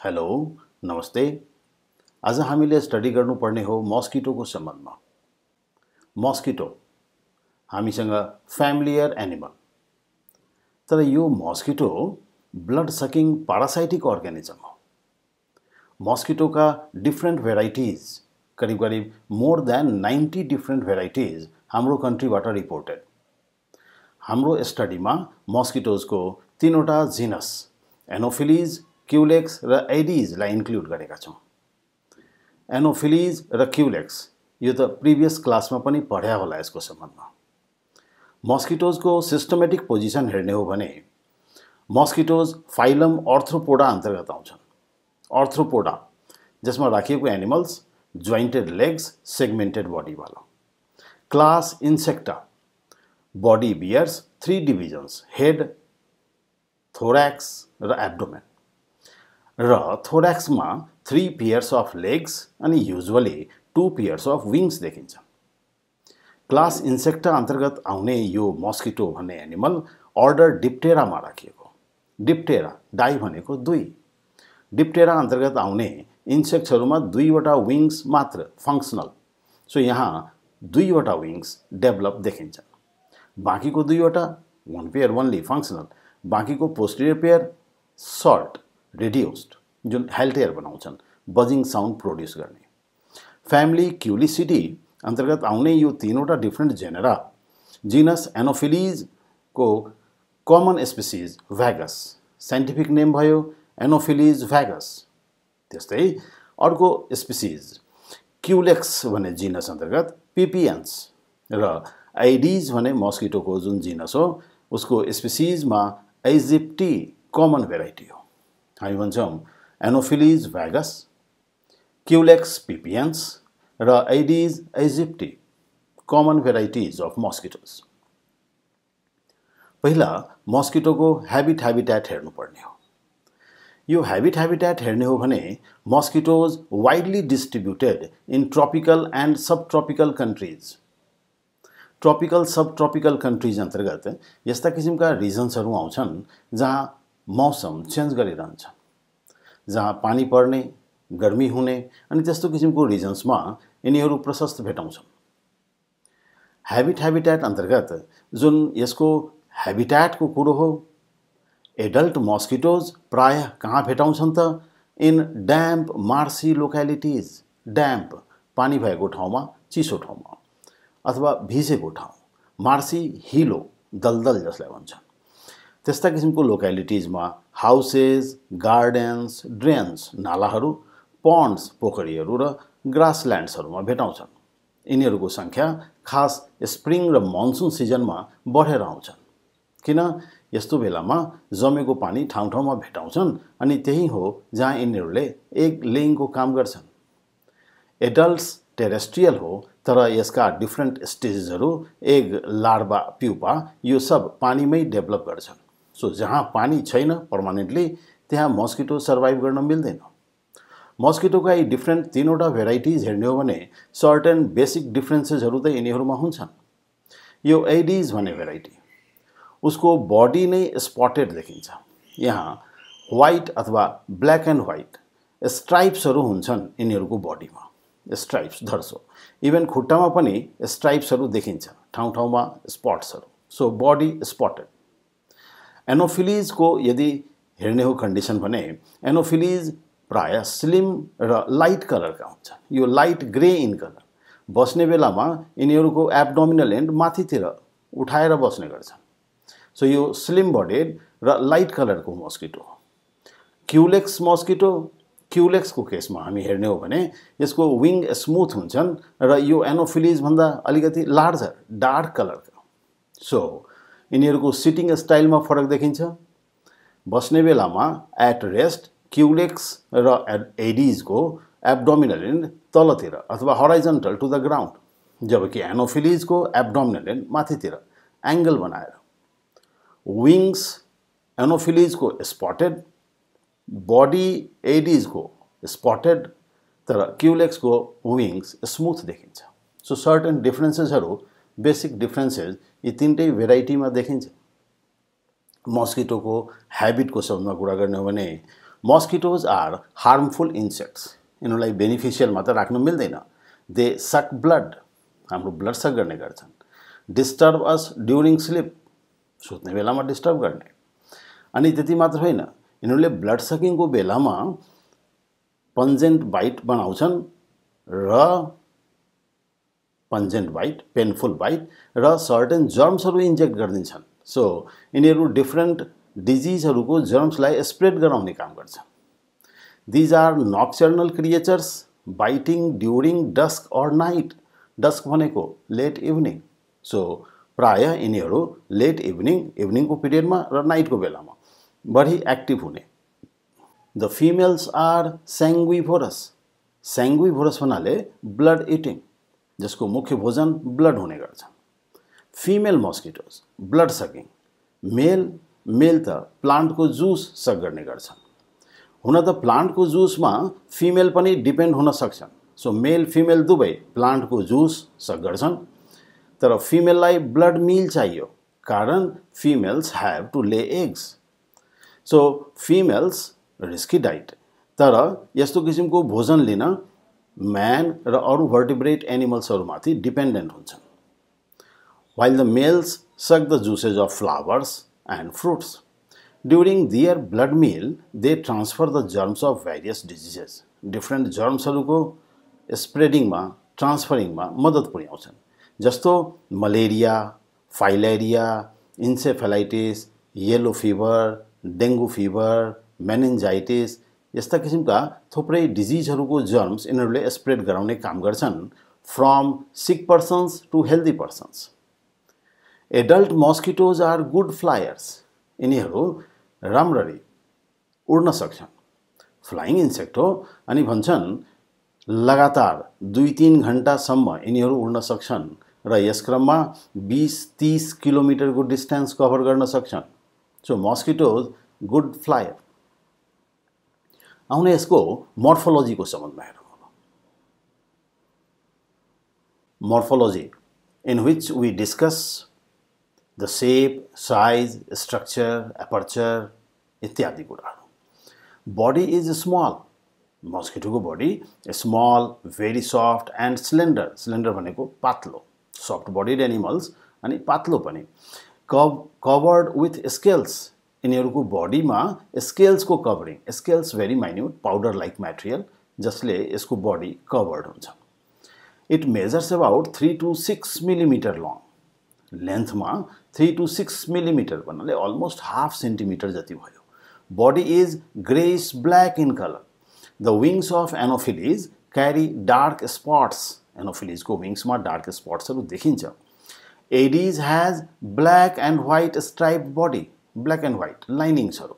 Hello नमस्ते। आज हामीले स्टडी गर्नुपर्ने हो मस्किटोको सम्बन्धमा। मस्किटो हामीसँग फ्यामिलियर एनिमल, तर यो mosquito blood sucking parasitic organism हो। मस्किटोका डिफ्रेन्ट भेराइटिज करिब करिब मोर देन 90 डिफ्रेन्ट भेराइटिज हाम्रो कन्ट्रीबाट रिपोर्टेड। हाम्रो स्टडीमा मस्किटोजको तीनवटा जिनस एनोफिलिज, क्युलेक्स र एडिजलाई इन्क्लुड गरेका छौँ। एनोफिलिज र क्युलेक्स यो त प्रिभियस क्लासमा पनि पढ्या होला। यसको सम्बन्धमा मस्किटोजको सिस्टमेटिक पोजिसन हेर्ने हो भने मस्किटोज फाइलम अर्थ्रोपोडा अन्तर्गत आउँछन्। अर्थ्रोपोडा जसमा राखिएको एनिमल्स जोइन्टेड लेग्स, सेगमेन्टेड बडीवाला। Class insecta body bears 3 divisions, head, thorax र एब्डोमेन। र थोरैक्समा 3 पेयर्स अफ लेग्स अनि युजुअली 2 पेयर्स अफ विङ्स देखिन्छ। क्लास इन्सेक्टा अन्तर्गत आउने यो मस्किटो भन्ने एनिमल अर्डर डिप्टेरामा राखिएको। डिप्टेरा, डाई भनेको 2। डिप्टेरा अन्तर्गत आउने इन्सेक्ट्सहरूमा 2वटा विङ्स मात्र फङ्सनल, सो यहाँ 2वटा विङ्स डेभलप देखिन्छन्। बाँकीको 2वटा 1 पेयर ओन्ली फङ्सनल, बाँकीको पोस्टेरियर पेयर सर्ट रेड्युस्ड, जुन हेल्टेयर बनाउँछन् बजिङ साउन्ड प्रोड्युस गर्ने। फ्यामिली क्युलिसिडी अन्तर्गत आउने यो तीनवटा डिफ्रेन्ट जेनेरा जिनस एनोफिलिजको common species vagus, scientific name भयो एनोफिलिज भ्यागस। त्यस्तै अर्को स्पेसिज क्युलेक्स भन्ने जिनस अन्तर्गत पिपियन्स र एडिज भन्ने मस्किटोको जुन जिनस हो उसको स्पेसिजमा इजिप्टी कमन भेराइटी हो। हामी भन्छौँ एनोफिलिज भ्यागस, क्युलेक्स पिपियन्स र aedes aegypti common varieties of mosquitoes. पहिला मस्किटोको हेबिटेट हेर्नुपर्ने हो। यो हेबिटेट हेर्ने हो भने mosquitoes widely distributed in tropical and sub tropical countries. Tropical sub tropical countries अन्तर्गत यस्ता किसिमका रिजन्सहरू आउँछन् जहाँ मौसम चेन्ज गरिरहन्छ, जहाँ पानी पर्ने, गर्मी हुने अनि त्यस्तो किसिमको रिजन्समा यिनीहरू प्रशस्त भेटाउँछन्। हेबिटेट अन्तर्गत जुन यसको हेबिटेटको कुरो हो, एडल्ट मस्किटोज प्रायः कहाँ भेटाउँछन् त इन ड्याम्प मार्सी लोक्यालिटिज। ड्याम्प पानी भएको ठाउँमा, चिसो ठाउँमा अथवा भिजेको ठाउँ, मार्सी हिलो दलदल जसलाई भन्छन्, त्यस्ता किसिमको लोक्यालिटिजमा हाउसेस, गार्डन्स, ड्रेन्स नालाहरू, पन्ड्स पोखरीहरू र ग्रासल्यान्ड्सहरूमा भेटाउँछन्। यिनीहरूको सङ्ख्या खास स्प्रिङ र मनसुन सिजनमा बढेर आउँछन्। किन? यस्तो बेलामा जमेको पानी ठाउँ ठाउँमा भेटाउँछन् अनि त्यही हो जहाँ यिनीहरूले एग लेइङको काम गर्छन्। एडल्ट्स टेरेस्ट्रियल हो, तर यसका डिफ्रेन्ट स्टेजेसहरू एग, लार्वा, प्युपा यो सब पानीमै डेभलप गर्छन्। सो जहाँ पानी छैन पर्मानेन्टली त्यहाँ मस्किटो सर्भाइभ गर्न मिल्दैन। मस्किटोका यी डिफ्रेन्ट तीनवटा भेराइटिज हेर्ने हो भने सर्टेन बेसिक डिफ्रेन्सेसहरू त यिनीहरूमा हुन्छन्। यो एडिज भन्ने भेराइटी, उसको बडी नै स्पटेड देखिन्छ। यहाँ व्हाइट अथवा ब्ल्याक एन्ड व्हाइट स्ट्राइप्सहरू हुन्छन् यिनीहरूको बडीमा, स्ट्राइप्स धर्सो। इभन खुट्टामा पनि स्ट्राइप्सहरू देखिन्छ, ठाउँ ठाउँमा स्पट्सहरू। So body spotted. एनोफिलिजको यदि हेर्ने हो कन्डिसन भने एनोफिलिज प्रायः स्लिम र लाइट कलरका हुन्छ। यो लाइट ग्रे इन कलर। बस्ने बेलामा यिनीहरूको एब्डोमिनल एन्ड माथितिर उठाएर बस्ने गर्छन्। सो यो स्लिम बडेड र लाइट कलरको मस्किटो हो। क्युलेक्स मस्किटो, क्युलेक्सको केसमा हामी हेर्ने हो भने यसको विङ स्मुथ हुन्छन् र यो एनोफिलिज भन्दा अलिकति लार्जर डार्क कलरका। सो यिनीहरूको सिटिङ स्टाइलमा फरक देखिन्छ। बस्ने बेलामा एट रेस्ट क्युलेक्स र एडिजको एब्डोमिनल एन्ड तलतिर अथवा हराइजन्टल टु द ग्राउन्ड, जबकि एनोफिलिजको एब्डोमिनल एन्ड माथितिर एङ्गल बनाएर। विङ्स एनोफिलिजको स्पटेड, बडी एडिजको स्पटेड, तर क्युलेक्सको विङ्स स्मुथ देखिन्छ। सो सर्टेन डिफ्रेन्सेसहरू, बेसिक डिफ्रेन्सेस यी तीनटै भेराइटीमा देखिन्छ। मस्किटोको ह्याबिटको सम्बन्धमा कुरा गर्ने हो भने Mosquitoes are harmful insects. यिनीहरूलाई बेनिफिशियल मात्र राख्नु मिल्दैन. They suck blood. हाम्रो ब्लड सक गर्ने गर्छन्. Disturb us during sleep. सुत्ने बेलामा डिस्टर्ब गर्ने. अनि त्यति मात्र होइन, यिनीहरूले ब्लड सकिङको बेलामा pungent bite बनाउँछन् र pungent bite, painful bite र certain germsहरू इन्जेक्ट गरिदिन्छन्. सो यिनीहरू डिफरेन्ट डिजिजहरूको जर्म्सलाई स्प्रेड गराउने काम गर्छन्. These are nocturnal creatures biting during dusk or night. Dusk भनेको late evening. So प्राय यिनीहरू late evening को पिरियडमा र नाइटको बेलामा बढी एक्टिभ हुने. The females are sanguivorous. Sanguivorous भन्नाले blood eating, जसको मुख्य भोजन ब्लड हुने गर्छ. Female mosquitoes blood sucking. मेल त प्लान्टको जुस सक गर्ने गर्छन्. हुन त प्लान्टको जुसमा फिमेल पनि डिपेन्ड हुन सक्छन्. सो मेल फिमेल दुवै प्लान्टको जुस सक गर्छन्. तर फिमेललाई ब्लड मिल चाहियो, कारण females have to lay eggs. So females risky diet. तर यस्तो किसिमको भोजन लिन म्यान र अरू भर्टिब्रेट एनिमल्सहरूमाथि डिपेन्डेन्ट हुन्छन्. While the males suck the juices of flowers and fruits. During their blood meal, they transfer the germs of various diseases. Different germsहरूको स्प्रेडिङमा, ट्रान्सफरिङमा मद्दत पुर्याउँछन्. जस्तो malaria, filaria, encephalitis, yellow fever, dengue fever, meningitis यस्ता किसिमका थुप्रै डिजिजहरूको germs यिनीहरूले spread गराउने काम गर्छन् from sick persons to healthy persons. Adult mosquitoes are good flyers. यिनीहरू राम्ररी उड्न सक्छन्. फ्लाइङ इन्सेक्ट हो अनि भन्छन् लगातार 2-3 घण्टासम्म यिनीहरू उड्न सक्छन् र यस क्रममा 20-30 किलोमिटरको डिस्टेन्स कभर गर्न सक्छन्. So mosquitoes good flyer. आउने यसको मोर्फोलोजीको सम्बन्धमा हेरौँ. Morphology in which we discuss the shape, size, structure, aperture इत्यादि कुराहरू. Body is small. Mosquito को body is small, very soft and slender. Slender भनेको पातलो. Soft bodied animals अनि पातलो पनि. Covered with scales. यिनीहरूको बडीमा scales को covering. Scales very minute, powder like material जसले यसको body covered हुन्छ. It measures about 3 to 6 millimeter long. लेन्थमा 3 to 6 millimeter भन्नाले almost half centimeter जति भयो. Body is grayish black in color. The wings of Anopheles carry dark spots. Anopheles को wings मा dark spots हरु देखिन्छ. Aedes has black and white striped body. Black and white linings हरु.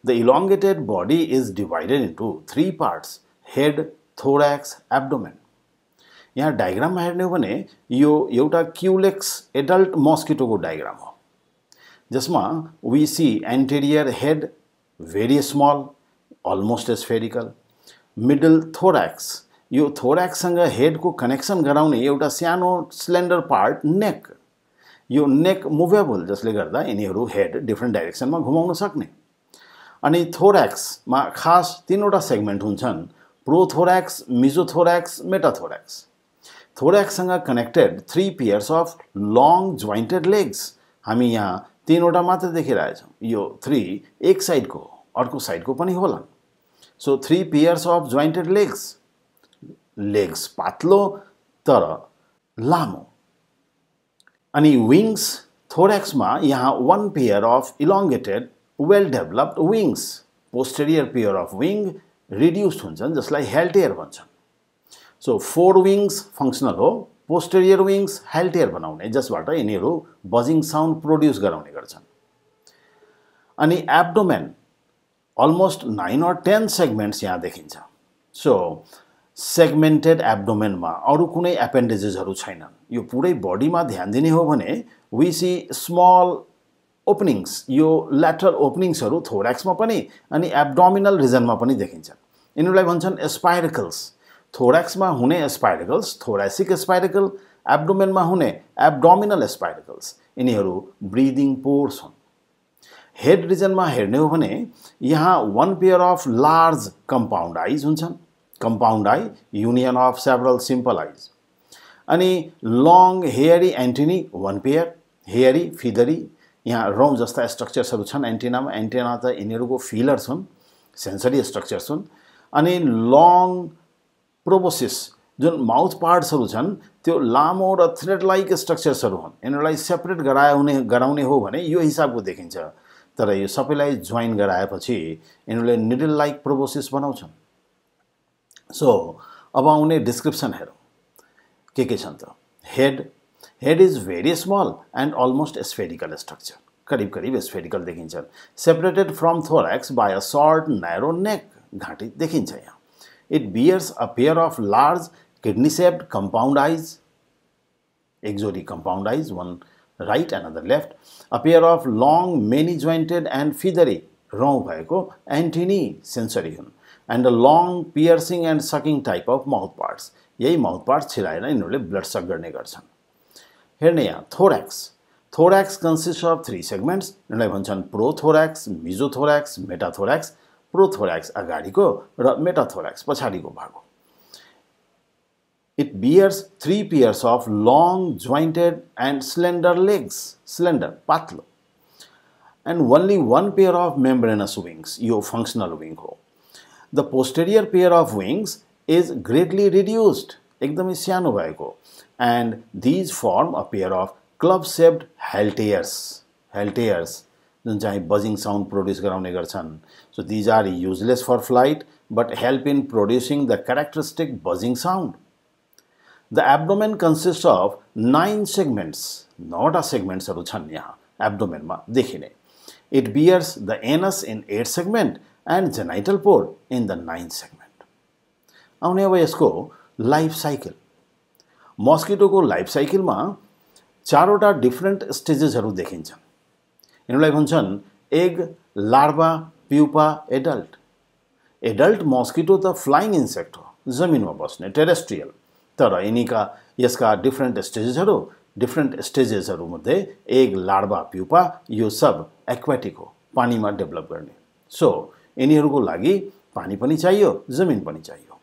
The elongated body is divided into 3 parts: head, thorax, abdomen. यहाँ डायग्राममा हेर्ने हो भने यो एउटा क्युलेक्स एडल्ट मस्किटोको डायग्राम हो, जसमा we see anterior head very small, almost spherical. Middle thorax, यो थोराक्ससँग हेडको कनेक्सन गराउने एउटा सानो स्लेन्डर पार्ट नेक. यो नेक मुभेबल, जसले गर्दा यिनीहरू हेड डिफ्रेन्ट डाइरेक्सनमा घुमाउन सक्ने. अनि थोराक्समा खास 3वटा सेगमेन्ट हुन्छन्: प्रोथोराक्स, मिजोथोराक्स, मेटाथोराक्स. थोराक्ससँग connected 3 pairs of long jointed legs. हामी यहाँ 3वटा मात्र देखिरहेछौँ. यो 3 एक साइडको अर्को साइडको पनि होलान्. So 3 pairs of jointed legs. Legs पातलो तर लामो. अनि विङ्स, थोराक्समा यहाँ 1 pair of elongated well developed wings. Posterior pair of wing reduced हुन्छन्, जसलाई हेल्टेयर भन्छन्. सो 4 विङ्स फङ्सनल हो, पोस्टेरियर विङ्स हेल्टेयर बनाउने, जसबाट यिनीहरू बजिङ साउन्ड प्रोड्युस गराउने गर्छन्. अनि एब्डोमेन अलमोस्ट 9 or 10 सेगमेन्ट्स यहाँ देखिन्छ. सो सेगमेन्टेड एब्डोमेनमा अरू कुनै एपेन्डेजेसहरू छैनन्. यो पुरै बडीमा ध्यान दिने हो भने वी सी स्मल ओपनिङ्स. यो ल्याटरल ओपनिङ्सहरू थोराक्समा पनि अनि एब्डोमिनल रिजनमा पनि देखिन्छन्. यिनीहरूलाई भन्छन् स्पाइरकल्स. थोराक्समा हुने स्पाइरकल्स थोरासिक स्पाइरकल, एब्डोमेनमा हुने एब्डोमिनल स्पाइरकल्स. यिनीहरू ब्रिदिङ पोर्स हुन्. हेड रिजनमा हेर्ने हो भने यहाँ वन पेयर अफ लार्ज कम्पाउन्ड आइज हुन्छन्, compound eye union of several simple आइज। अनि लङ हेयरी एन्टिनी वन पेयर, हेयरी फिदरी यहाँ रौँ जस्ता स्ट्रक्चर्सहरू छन् एन्टिनामा। एन्टिना त यिनीहरूको फिलर्स हुन्, सेन्सरी स्ट्रक्चर्स हुन्। अनि लङ प्रोबोसिस जुन माउथ पार्ट्सहरू छन् त्यो लामो र थ्रेड लाइक स्ट्रक्चर्सहरू हुन्। यिनीहरूलाई सेपरेट गराउने हो भने यो हिसाबको देखिन्छ, तर यो सबैलाई जोइन गराएपछि यिनीहरूले निडल लाइक प्रोबोसिस बनाउँछन्। सो अब आउने डिस्क्रिप्सन हेरौँ के छन् त। Head is very small and almost spherical structure, करिब स्फेरिकल देखिन्छन्। Separated from thorax by a short narrow neck, घाँटी देखिन्छ यहाँ। It bears a pair of large kidney shaped compound eyes, एक जोड़ी compound eyes, one right another left, a pair of long many jointed and feathery रौँ भएको antennae sensory हुन्, and a long piercing and sucking type of mouth parts, यही mouth parts छिराएर यिनीहरूले blood suck गर्ने गर्छन्। हेर्ने यहाँ thorax consists of 3 segments, यिनीलाई भन्छन् प्रोथोरैक्स, मेसोथोरैक्स, मेटाथोरैक्स। प्रोथोरैक्स अगाडिको र मेटाथोरैक्स पछाडिको भाग हो। It bears 3 pairs of long, jointed and slender legs, slender, patlo, and only 1 pair of membranous wings, यो functional wing हो। The posterior pair of wings is greatly reduced, एकदमै सानो भएको, and these form a pair of club-shaped halteres, जुन चाहिँ buzzing sound produce गराउने गर्छन्। So these are useless for flight but help in producing the characteristic buzzing sound. The abdomen consists of 9 segments, 9 segmentsहरू छन् यहाँ abdomenमा देखिने। It bears the anus in 8 segment and genital port in the 9th segment. आउने अब यसको life cycle. मस्किटोको life साइकलमा 4वटा different स्टेजेसहरू देखिन्छन्। यिनीलाई भन्छन् egg, larva, pupa, adult. Adult mosquito त फ्लाइङ इन्सेक्ट हो, जमिनमा बस्ने, टेरेस्ट्रियल। तर यसका डिफरेन्ट स्टेजेसहरू मध्ये एग, लार्भा, प्युपा यो सब एक्वाटिक हो, पानीमा डेभलप गर्ने। सो यिनीहरूको लागि पानी पनि चाहियो, जमिन पनि चाहियो।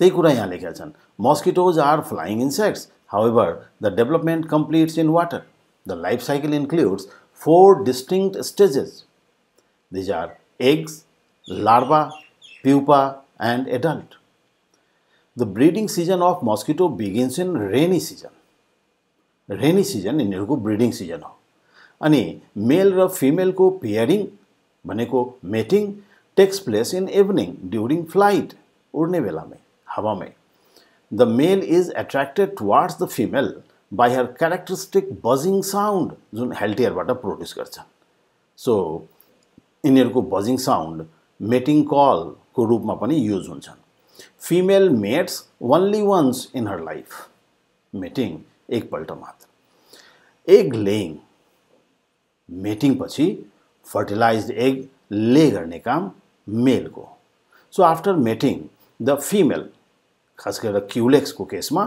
त्यही कुरा यहाँ लेखेका छन्। Mosquitoes are flying insects, however the development completes in water. The life cycle includes 4 distinct stages. These are eggs, larva, pupa and adult. The breeding season of mosquito begins in rainy season. Rainy season यिनीहरूको breeding season हो। अनि male र फिमेलको pairing भनेको mating takes place in evening during flight, उड्ने बेलामै, हावामै। The male is attracted towards the female by her characteristic buzzing sound, जुन हेल्टेयरबाट प्रोड्युस गर्छ। सो यिनीहरूको बजिङ साउन्ड मेटिङ कलको रूपमा पनि युज हुन्छन्। Female mates only once in her life, mating एकपल्ट मात्र। एग लेइङ, मेटिङ पछि फर्टिलाइज्ड एग ले गर्ने काम मेलको। So after mating the female, खास गरेर क्युलेक्सको केसमा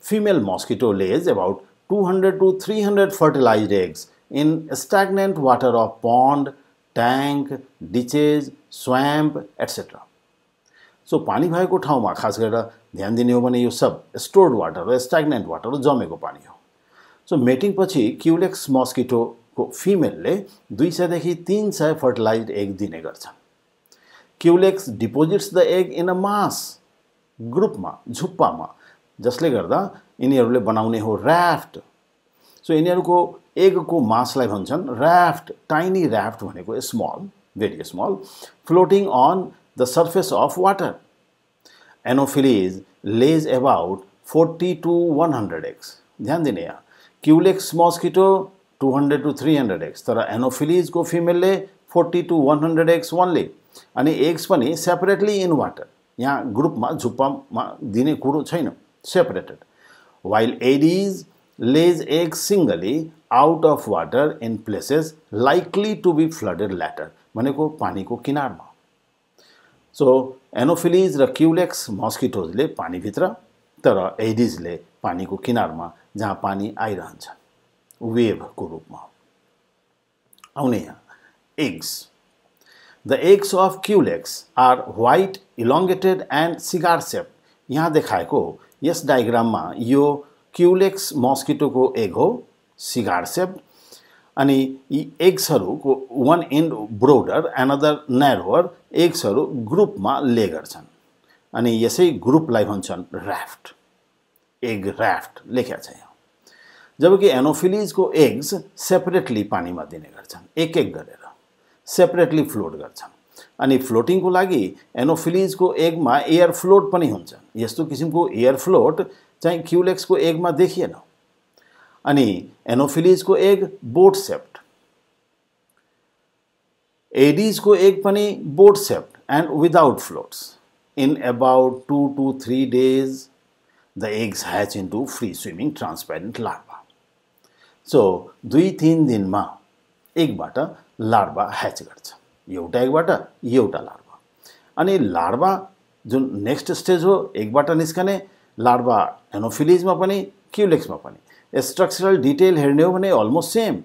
female mosquito lays about 200 to 300 fertilized eggs in stagnant water of pond, tank, ditches, swamp, etc. So पानी भएको ठाउँमा खास गरेर ध्यान दिने हो भने यो सब स्टोर्ड वाटर र स्ट्याग्नेन्ट वाटर जमेको पानी हो। सो मेटिङ पछि क्युलेक्स मस्किटोको फिमेलले 200 देखि 300 फर्टिलाइज्ड एग दिने गर्छन्। Culex deposits the egg in a mass, ग्रुपमा, झुप्पामा, जसले गर्दा यिनीहरूले बनाउने हो राफ्ट। सो यिनीहरूको एगको मासलाई भन्छन् राफ्ट। टाइनी राफ्ट भनेको small, very small, floating on the surface of water. Anopheles lays about 40 to 100 eggs। ध्यान दिने यहाँ, क्युलेक्स मस्किटो 200 to 300 eggs, तर एनोफिलिजको फिमेलले 40 to 100 eggs ओन्ली। अनि एग्स पनि सेपरेटली इन वाटर, यहाँ ग्रुपमा, झुप्पामा दिने कुरो छैन, separated. While Aedes lays eggs singly out of water in places likely to be flooded later, भनेको पानीको किनारमा। सो एनोफिलिज र क्युलेक्स मस्किटोजले पानीभित्र, तर एडिजले पानीको किनारमा जहाँ पानी आइरहन्छ, वेभको रूपमा। आउने यहाँ eggs. The eggs of Culex are white, elongated and cigar shaped. यहाँ देखाएको यस डायग्राममा यो क्युलेक्स मस्किटोको एग हो, सिगार शेप, अनि यी एग्सहरूको वन एन्ड ब्रोडर एनदर न्यारोवर एग्सहरू ग्रुपमा ले गर्छन् अनि यसै ग्रुपलाई भन्छन् ऱ्याफ्ट, एग ऱ्याफ्ट लेखेको छ यहाँ। जबकि एनोफिलिजको एग्स सेपरेटली पानीमा दिने गर्छन्, एक एक गरेर सेपरेटली फ्लोट गर्छन् अनि फ्लोटिङको लागि एनोफिलिजको एगमा एयर फ्लोट पनि हुन्छ। यस्तो किसिमको एयर फ्लोट चाहिँ क्युलेक्सको एगमा देखिएन। अनि एनोफिलिजको एग बोट सेप्ड, एडीजको एग पनि boat shaped and without floats. In about 2 to 3 days the eggs hatch into free swimming transparent larva. So 2-3 दिनमा एकबाट लार्वा ह्याच गर्छ, एउटा एगबाट एउटा लार्वा। अनि लार्वा जुन नेक्स्ट स्टेज हो एकबाट निस्कने लार्वा एनोफिलिजमा पनि क्युलेक्समा पनि स्ट्रक्चरल डिटेल हेर्ने हो भने almost same.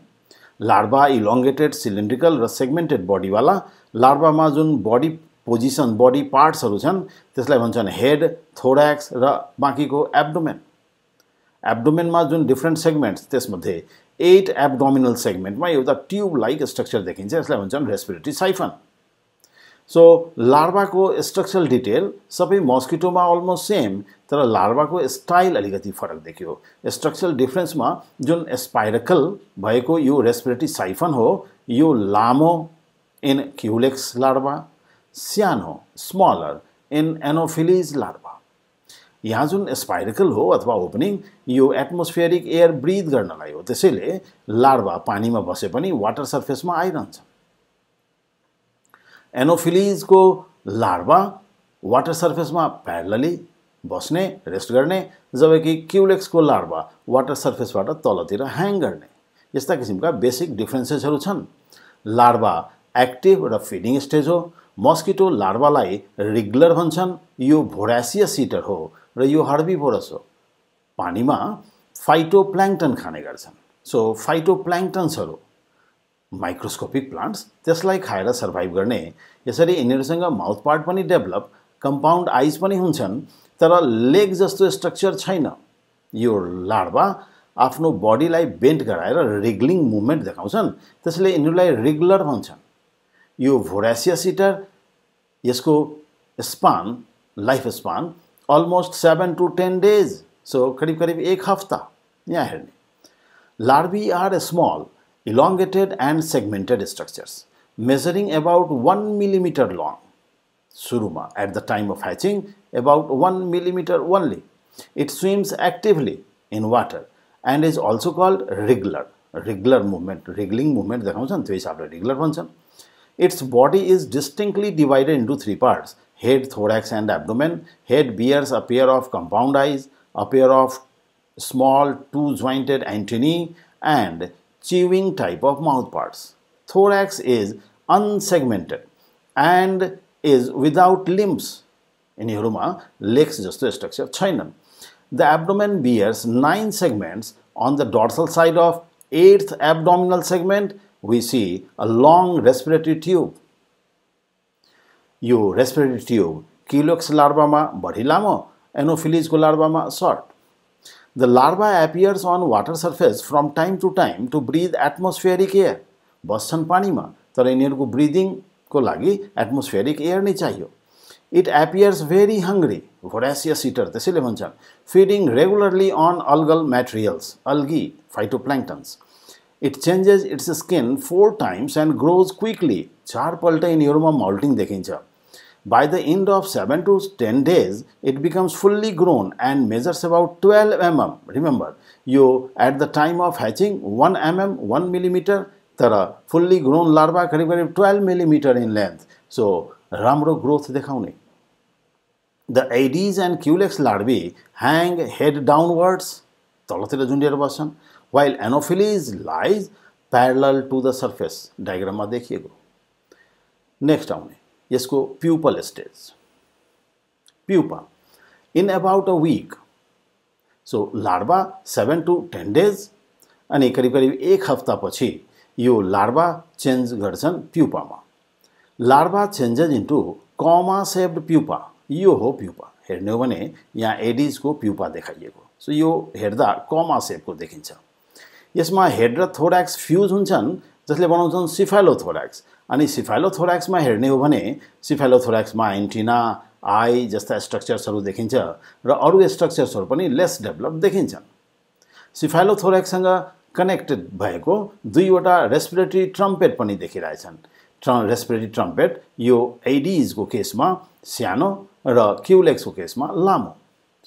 Larva elongated cylindrical र सेगमेन्टेड बडीवाला, लार्वामा जुन बडी पोजिसन बडी पार्ट्सहरू छन् त्यसलाई भन्छन् हेड, थोरैक्स र बाँकीको एब्डोमेन। एब्डोमेनमा जुन डिफ्रेन्ट सेगमेन्ट्स त्यसमध्ये 8 एब्डोमिनल सेगमेन्टमा एउटा ट्युब लाइक स्ट्रक्चर देखिन्छ, यसलाई भन्छन् रेस्पिरेटरी साइफन। सो लार्वाको स्ट्रक्चरल डिटेल सबै मस्किटोमा अलमोस्ट सेम, तर लार्वाको स्टाइल अलिकति फरक देखियो। स्ट्रक्चरल डिफ्रेन्समा जुन स्पाइरकल भएको यो रेस्पिरेटरी साइफन हो यो लामो इन क्युलेक्स लार्वा, सानो स्मलर इन एनोफिलिज लार्वा। यहाँ जुन स्पाइरकल हो अथवा ओपनिङ यो एटमोस्फेरिक एयर ब्रिथ गर्नलाई हो, त्यसैले लार्वा पानीमा बसे पनि वाटर सर्फेसमा आइरहन्छ। एनोफिलिजको लार्वा वाटर सर्फेसमा प्यारलली बस्ने रेस्ट गर्ने, जबकि क्युलेक्सको लार्वा वाटर सर्फेसबाट तलतिर ह्याङ गर्ने। यस्ता किसिमका बेसिक डिफ्रेन्सेसहरू छन्। लार्वा एक्टिभ र फिडिङ स्टेज हो। मस्किटो लार्वालाई रिग्लर भन्छन्, यो भोरासियस इटर हो र यो हर्बिभोरस हो। पानीमा फाइटोप्लाङ्क्टन खाने गर्छन्। सो फाइटोप्लाङ्क्टन्सहरू माइक्रोस्कोपिक प्लान्ट्स त्यसलाई खाएर सर्भाइभ गर्ने। यसरी यिनीहरूसँग माउथ पार्ट पनि डेभलप, कम्पाउन्ड आइज पनि हुन्छन्, तर लेग जस्तो स्ट्रक्चर छैन। यो लार्वा आफ्नो बडीलाई बेन्ड गराएर रिग्लिङ मुभमेन्ट देखाउँछन्, त्यसले यिनीहरूलाई रिग्लर भन्छन्। यो भोरासियस इटर, यसको span life span almost 7 to 10 days, so करीब करीब 1 हफ्ता। यहाँ हेर्ने larvae are small elongated and segmented structures measuring about 1 millimeter long. Suruma at the time of hatching about 1 millimeter only. It swims actively in water and is also called wriggler. Wriggler movement, wriggling movement देखाउँछन्, त्यो हिसाबले wriggler भन्छन्। Its body is distinctly divided into 3 parts: head, thorax and abdomen. Head bears a pair of compound eyes, a pair of small 2-jointed antennae and chewing type of mouth parts. Thorax is unsegmented and is without limbs. यिनीहरूमा legs जस्तो structure छैनन्। The abdomen bears 9 segments. On the dorsal side of 8th abdominal segment, we see a long respiratory tube. यो respiratory tube Culex लार्वामा बढी लामो, एनोफिलिजको लार्वामा short. The larva appears on water surface from time to time to breathe atmospheric air. बस्छन् पानीमा, तर यिनीहरूको ब्रिदिङको लागि atmospheric air नै चाहियो। It appears very hungry, voracious eater त्यसैले भन्छन्, feeding regularly on algal materials, algae, phytoplanktons. It changes its skin 4 times and grows quickly. 4 पल्ट यिनीहरूमा मोल्टिङ देखिन्छ। By the end of 7 to 10 days, it becomes fully grown and measures about 12 mm. Remember, you at the time of hatching 1 mm, 1 millimeter, तर fully grown larva करीब करीब 12 millimeter in length. So, राम्रो growth देखाउने। The Aedes and Culex larvae hang head downwards, तलतिर झुन्डिएर बस्छन्, while Anopheles lies parallel to the surface. डायग्राममा देखिएको। Next आउने यसको pupal stage. Pupa in about a week. So larva 7 to 10 days अनि करीब करीब 1 हफ्तापछि यो लार्भा चेन्ज गर्छन् प्युपामा। लार्भा चेन्जेस इन्टु कमा सेप्ड प्युपा, यो हो प्युपा। हेर्ने हो भने यहाँ एडिजको प्युपा देखाइएको, सो यो हेर्दा कमा सेपको देखिन्छ। यसमा हेड र थोराक्स फ्युज हुन्छन् जसले बनाउँछन् सिफालोथोराक्स। अनि सिफालोथोराक्समा हेर्ने हो भने सिफालोथोराक्समा एन्टिना, आई जस्ता स्ट्रक्चर्सहरू देखिन्छ र अरू स्ट्रक्चर्सहरू पनि लेस डेभलप देखिन्छन्। सिफालोथोराक्ससँग कनेक्टेड भएको दुईवटा रेस्पिरेटरी ट्रम्पेट पनि देखिरहेछन्। रेस्पिरेटरी ट्रम्पेट यो एडिजको केसमा सानो र क्युलेक्सको केसमा लामो।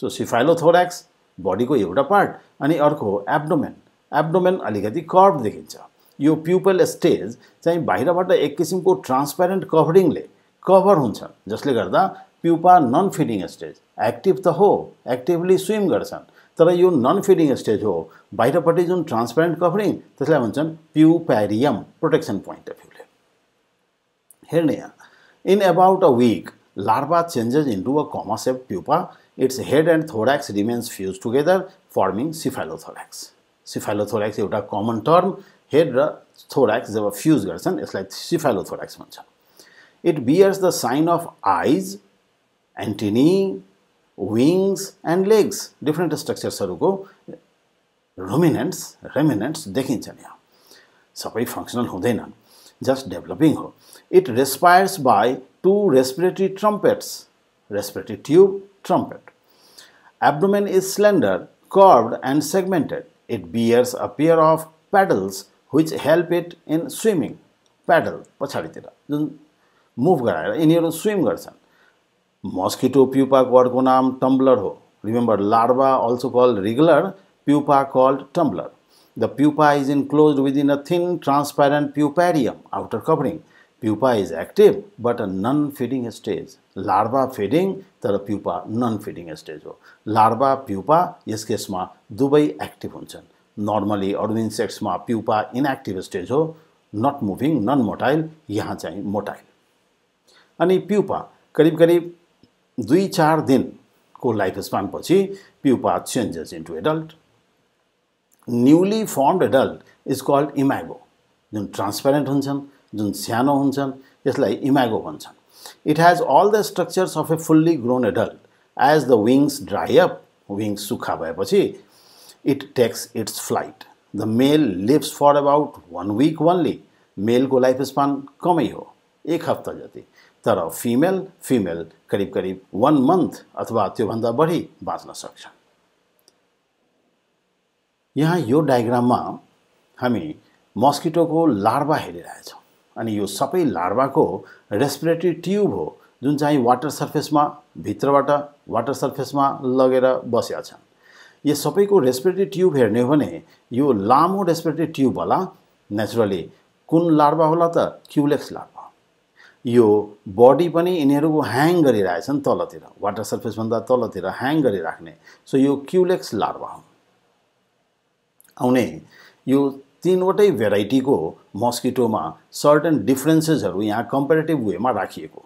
सो सिफालोथोराक्स बडीको एउटा पार्ट अनि अर्को एब्डोमेन। एब्डोमेन अलिकति कर्भ देखिन्छ। यो प्युपल स्टेज चाहिँ बाहिरबाट एक किसिमको ट्रान्सप्यारेन्ट कभरिङले कभर हुन्छ, जसले गर्दा pupa non feeding stage. Active त हो, एक्टिभली स्विम गर्छन्, तर यो नन फिडिङ स्टेज हो। बाहिरपट्टि जुन ट्रान्सप्यारेन्ट कभरिङ त्यसलाई भन्छन् प्युप्यारियम, प्रोटेक्सन पोइन्ट अफ भ्यूले। हेर्ने यहाँ, in about a week larva changes into a comma-shaped pupa. Its head and thorax remains fused together, forming cephalothorax. Cephalothorax एउटा common term, head र thorax जब fuse गर्छन् यसलाई cephalothorax भन्छ। It bears the sign of eyes, antennae, wings and legs. Different structuresहरूको remnants देखिन्छन् यहाँ। सबै फंक्सनल हुँदैनन्, just developing हो। It respires by two respiratory trumpets, respiratory tube, trumpet. Abdomen is slender, curved and segmented. It bears a pair of paddles which help it in swimming. Paddle पछाडितिर जुन move गराएर यिनीहरू swim गर्छन्। Mosquito प्युपाको अर्को नाम tumbler हो। Remember, larva also called wriggler, pupa called tumbler. The pupa is enclosed within a thin transparent puparium, outer covering. Pupa is active but a non-feeding stage. Larva feeding तर pupa non-feeding stage हो। Larva pupa यस केसमा दुवै active हुन्छन्। Normally अरू इन्सेक्ट्समा pupa inactive stage हो, not moving, non motile, यहाँ चाहिँ motile. अनि pupa करिब 2-4 दिनको लाइफ स्पान पछि pupa changes into adult. Newly formed adult is called imago. जुन ट्रान्सपेरेन्ट हुन्छन्, जुन सानो हुन्छन्, यसलाई इमागो भन्छन्। It has all the structures of a fully grown adult. As the wings dry up, wings सुक्खा भएपछि it takes its flight. The male lives for about 1 week only. Male को लाइफ स्पान कमै हो, 1 हप्ता जति। तर female करिब 1 month अथवा त्योभन्दा बढी बाँच्न सक्छन्। यहाँ यो डायग्राममा हामी मस्किटोको लार्भा हेरिरहेछौँ। अनि यो सबै लार्भाको रेस्पिरेटरी ट्युब हो जुन चाहिँ वाटर सर्फेसमा भित्रबाट वाटर सर्फेसमा लगेर बसेका छन्। यो सबैको रेस्पिरेटरी ट्युब हेर्ने हो भने यो लामो रेस्पिरेटरी ट्युब होला। नेचुरली कुन लार्भा होला त? Culex larva. यो बडी पनि यिनीहरूको ह्याङ गरिरहेछन् तलतिर, वाटर सर्फेसभन्दा तलतिर ह्याङ गरिराख्ने। सो यो क्युलेक्स लार्भा हो। आउने यो तीनवटै भेराइटीको मस्किटोमा सर्टेन डिफरेन्सेसहरू यहाँ कम्पेरेटिभ वेमा राखिएको।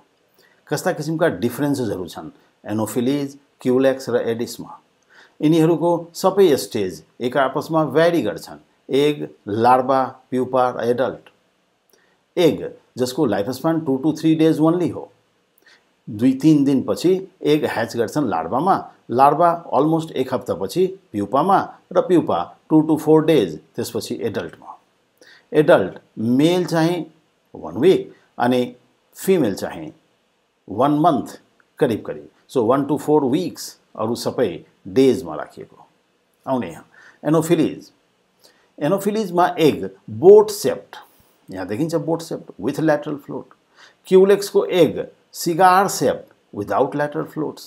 कस्ता किसिमका डिफरेन्सेसहरू छन् एनोफिलिज, क्युलेक्स र एडिसमा। यिनीहरूको सबै स्टेज एक आपसमा भ्यारी गर्छन्। एग, लार्भा, प्युपा र एडल्ट। एग जसको life span 2 to 3 days only हो। 2-3 दिनपछि एग ह्याच गर्छन् लार्भामा। लार्भा अलमोस्ट 1 हप्तापछि प्युपामा र प्युपा 2 to 4 days त्यसपछि एडल्टमा। एडल्ट मेल चाहिँ 1 week अनि फिमेल चाहिँ 1 month करिब। सो 1 to 4 weeks अरू सबै डेजमा राखिएको। आउने यहाँ एनोफिलिजमा एग बोट सेप्ड, यहाँ देखिन्छ boat shaped with lateral float. क्युलेक्सको egg cigar shaped without lateral floats.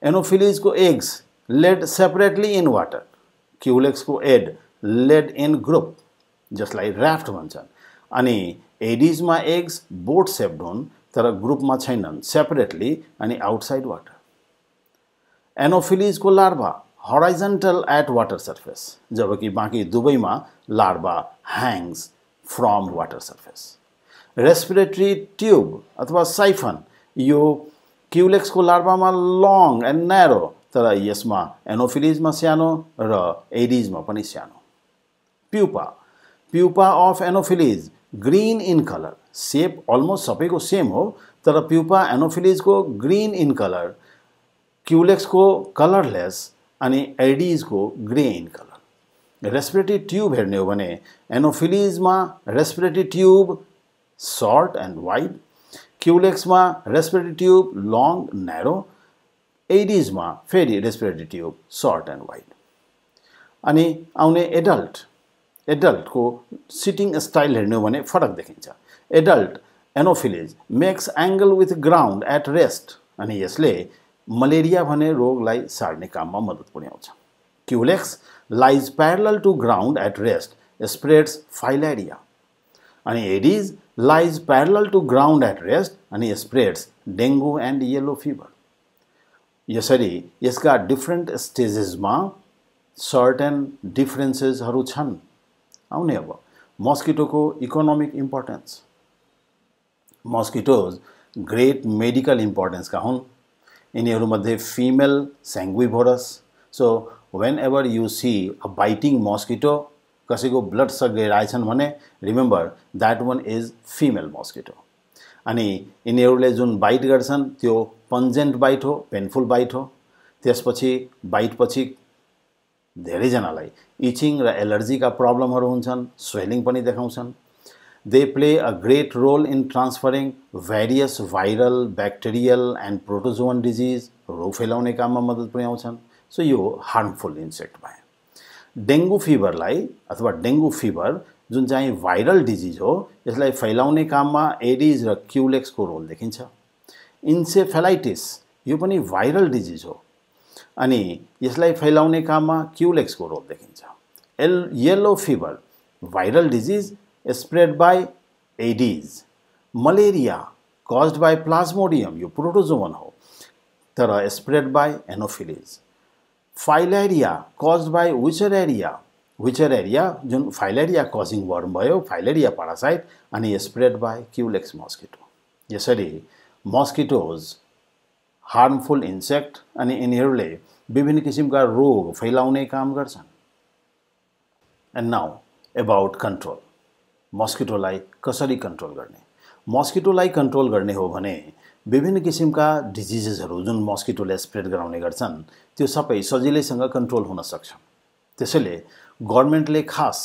Anopheles को eggs laid separately in water. Culex को egg laid in group, just like raft भन्छन्। अनि Aedes मा eggs boat shaped हुन् तर ग्रुपमा छैनन्, separately अनि outside water. Anopheles को larva horizontal at water surface, जबकि बाँकी दुवैमा larva hangs from water surface. Respiratory tube अथवा साइफन यो क्युलेक्सको लार्भामा लङ एन्ड न्यारो तर यसमा एनोफिलिजमा सानो र एडिजमा पनि सानो। Pupa of Anopheles green in colour, shape almost सबैको सेम हो तर प्युपा एनोफिलिजको ग्रीन इन कलर, क्युलेक्सको कलरलेस अनि एडिजको grey in colour. Respiratory tube हेर्ने हो भने एनोफिलिजमा respiratory tube short and wide, क्युलेक्समा रेस्पिरेटरी ट्यूब लङ न्यारो, एडिजमा फेरि respiratory tube short and wide. अनि आउने एडल्टको सिटिङ स्टाइल हेर्ने हो भने फरक देखिन्छ। Adult Anopheles makes angle with ground at rest अनि यसले मलेरिया भन्ने रोगलाई सार्ने काममा मद्दत पुर्याउँछ। Culex lies parallel to ground at rest spreads filaria अनि Aedes lies parallel to ground at rest अनि spreads dengue and yellow fever. यसरी यसका डिफ्रेन्ट स्टेजेसमा सर्टेन डिफ्रेन्सेसहरू छन्। आउने अब मस्किटोको economic importance. Mosquitoes great medical इम्पोर्टेन्सका हुन्। यिनीहरूमध्ये female sanguivorous, so whenever you see a biting mosquito, कसैको ब्लड सक गइरहेछन् भने remember that one is female mosquito. अनि यिनीहरूले जुन बाइट गर्छन् त्यो पन्जेन्ट बाइट हो, पेनफुल बाइट हो। त्यसपछि बाइटपछि धेरैजनालाई इचिङ र एलर्जीका प्रब्लमहरू हुन्छन्, स्वेलिङ पनि देखाउँछन्। They play a great role in transferring various viral, bacterial and protozoan disease, रोग फैलाउने काममा मद्दत पुर्याउँछन्। सो यो हार्मफुल इन्सेक्ट भयो। डेङ्गु फिभरलाई अथवा डेङ्गु फिभर जुन चाहिँ भाइरल डिजिज हो यसलाई फैलाउने काममा एडिज र क्युलेक्सको रोल देखिन्छ। इन्सेफेलाइटिस यो पनि भाइरल डिजिज हो अनि यसलाई फैलाउने काममा क्युलेक्सको रोल देखिन्छ। Yellow fever viral disease spread by Aedes. Malaria caused by Plasmodium यो प्रोटोजोवन हो तर spread by Anopheles. Filaria caused by Wuchereria, Wuchereria जुन फाइलेरिया कॉजिङ वर्म भयो, फाइलेरिया पैरासाइट अनि स्प्रेड बाई क्युलेक्स मस्किटो। यसरी मस्किटोज हार्मफुल इन्सेक्ट अनि यिनीहरूले विभिन्न किसिमका रोग फैलाउने काम गर्छन्। And now about control. मस्किटोलाई कसरी कन्ट्रोल गर्ने? मस्किटोलाई कन्ट्रोल गर्ने हो भने विभिन्न किसिमका डिजिजेसहरू जुन मस्किटोले स्प्रेड गराउने गर्छन् त्यो सबै सजिलैसँग कन्ट्रोल हुन सक्छ। त्यसैले गभर्नमेन्टले खास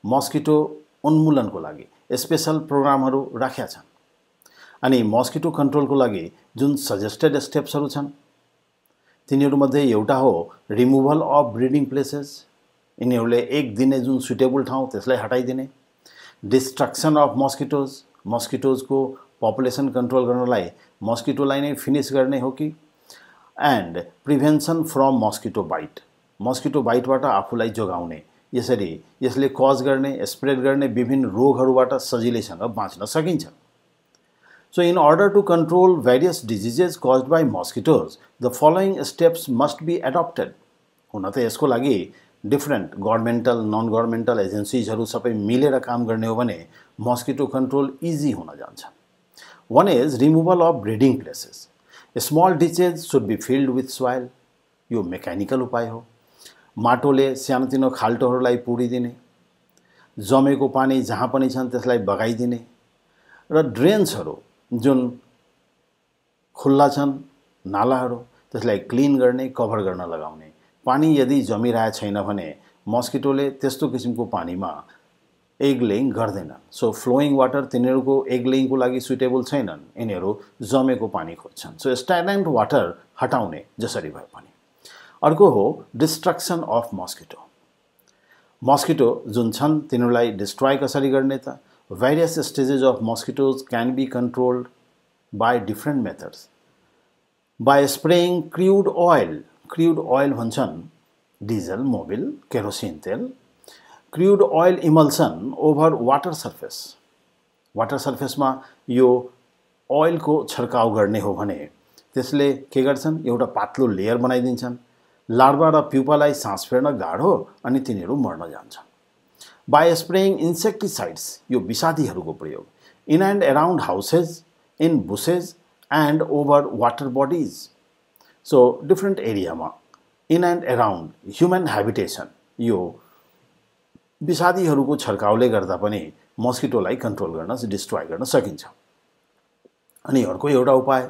मस्किटो उन्मूलनको लागि स्पेशल प्रोग्रामहरू राखेका छन्। अनि मस्किटो कन्ट्रोलको लागि जुन सजेस्टेड स्टेप्सहरू छन् तिनीहरूमध्ये एउटा हो रिमुभल अफ ब्रिडिङ प्लेसेस। यिनीहरूले एक दिने जुन सुटेबल ठाउँ त्यसलाई हटाइदिने। डिस्ट्रक्सन अफ मस्किटोज, मस्किटोजको पपुलेसन कन्ट्रोल गर्नलाई मस्किटोलाई नै फिनिस गर्ने हो कि। And prevention from mosquito bite, mosquito बाइटबाट आफूलाई जोगाउने। यसरी यसले कज गर्ने, स्प्रेड गर्ने विभिन्न रोगहरूबाट सजिलैसँग बाँच्न सकिन्छ। So in order to control various diseases caused by mosquitoes, the following steps must be adopted. हुन त यसको लागि डिफ्रेन्ट गभर्नमेन्टल नन गभर्नमेन्टल एजेन्सिजहरू सबै मिलेर काम गर्ने हो भने मस्किटो कन्ट्रोल इजी हुन जान्छ। One is removal of breeding places. Small ditches should be filled with soil. यो मेकानिकल उपाय हो। माटोले सानोतिनो खाल्टोहरूलाई पुरिदिने, जमेको पानी जहाँ पनि छन् त्यसलाई बगाइदिने र ड्रेन्सहरू जुन खुल्ला छन् नालाहरू त्यसलाई क्लिन गर्ने, कभर गर्न लगाउने। पानी यदि जमिरहेको छैन भने मस्किटोले त्यस्तो किसिमको पानीमा एग लेइङ गर्दैनन्। सो फ्लोइङ वाटर तिनीहरूको एग लेइङको लागि सुटेबल छैनन्, यिनीहरू जमेको पानी खोज्छन्। सो स्ट्याग्नेन्ट वाटर हटाउने जसरी भए पनि। अर्को हो डिस्ट्रक्सन अफ मस्किटो। मस्किटो जुन छन् तिनीहरूलाई डिस्ट्रोय कसरी गर्ने त? Various stages of mosquitoes can be controlled by different methods. By spraying crude oil, crude oil भन्छन् diesel, mobil, kerosene तेल, crude oil emulsion over water surface. Water surface मा यो oil को छर्काउ गर्ने हो भने त्यसले के गर्छन्? एउटा पातलो लेयर बनाइदिन्छन्। लार्भा र प्युपालाई सास फेर्न गाह्रो अनि तिनीहरू मर्न जान्छन्। By spraying insecticides, यो विषादीहरूको प्रयोग in and around houses, in bushes and over water bodies. So different area मा in and around human habitation यो विषादीहरूको छर्काउले गर्दा पनि मस्किटोलाई कन्ट्रोल गर्न डिस्ट्रोय गर्न सकिन्छ। अनि अर्को एउटा उपाय,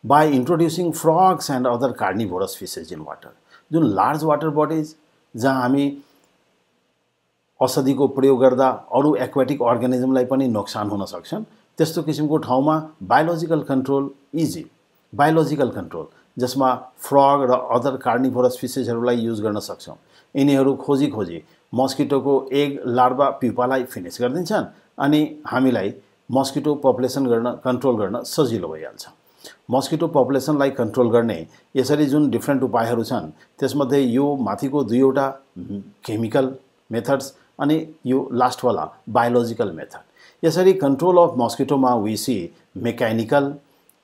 by introducing frogs and other carnivorous fishes in water. जुन लार्ज वाटर बडिज जहाँ हामी औषधिको प्रयोग गर्दा अरू एक्वाटिक अर्गानिजमलाई पनि नोक्सान हुन सक्छन्, त्यस्तो किसिमको ठाउँमा biological control easy, biological control जसमा फ्रग र अदर कार्निभोरस फिसेसहरूलाई युज गर्न सक्छौँ। यिनीहरू खोजी खोजी मस्किटोको एग लार्भा प्युपालाई फिनिस गरिदिन्छन् अनि हामीलाई मस्किटो पपुलेसन कन्ट्रोल गर्न सजिलो भइहाल्छ। मस्किटो पपुलेसनलाई कन्ट्रोल गर्ने यसरी जुन डिफ्रेन्ट उपायहरू छन् त्यसमध्ये यो माथिको दुईवटा केमिकल मेथड्स अनि यो लास्टवाला बायोलोजिकल मेथड। यसरी कन्ट्रोल अफ मस्किटोमा we see mechanical,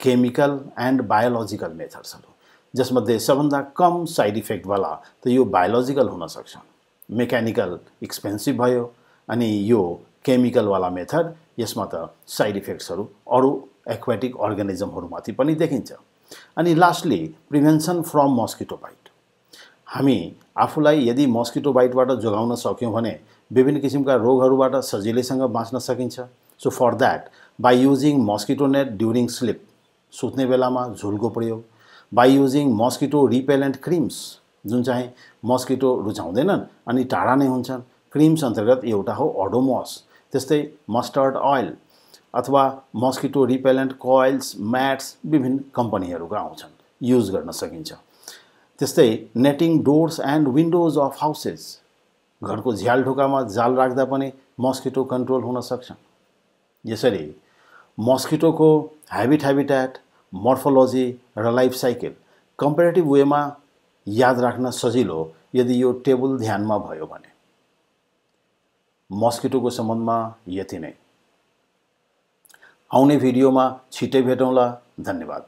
chemical and biological मेथड्सहरू, जसमध्ये सबभन्दा कम साइड इफेक्टवाला त यो बायोलोजिकल हुन सक्छ। मेकानिकल एक्सपेन्सिभ भयो अनि यो केमिकलवाला मेथड यसमा त साइड इफेक्ट्सहरू अरू एक्वाटिक अर्गानिजमहरूमाथि पनि देखिन्छ। अनि lastly prevention from mosquito bite. हामी आफूलाई यदि मस्किटो बाइटबाट जोगाउन सक्यौँ भने विभिन्न किसिमका रोगहरूबाट सजिलैसँग बाँच्न सकिन्छ। So for that by using mosquito net during sleep, सुत्ने बेलामा झुलको प्रयोग, by using mosquito repellent creams जुन चाहिँ मस्किटो रुचाउँदैनन् अनि टाढा नै हुन्छन्, क्रिम्स अन्तर्गत एउटा हो ओडोमोस, त्यस्तै मस्टर्ड ओइल अथवा मस्किटो रिपेलेन्ट कोइल्स, म्याट्स विभिन्न कम्पनीहरूका आउँछन्, युज गर्न सकिन्छ। त्यस्तै नेटिङ डोर्स एन्ड विन्डोज अफ हाउसेस, घरको झ्याल ढोकामा जाल राख्दा पनि मस्किटो कन्ट्रोल हुन सक्छन्। यसरी मस्किटोको हेबिट्याट, मोर्फोलोजी र लाइफ साइकल कम्पेरेटिभ वेमा याद राख्न सजिलो यदि यो टेबल ध्यानमा भयो भने। मस्किटोको सम्बन्धमा यति नै। आउने भिडियोमा छिट्टै भेटौँला। धन्यवाद।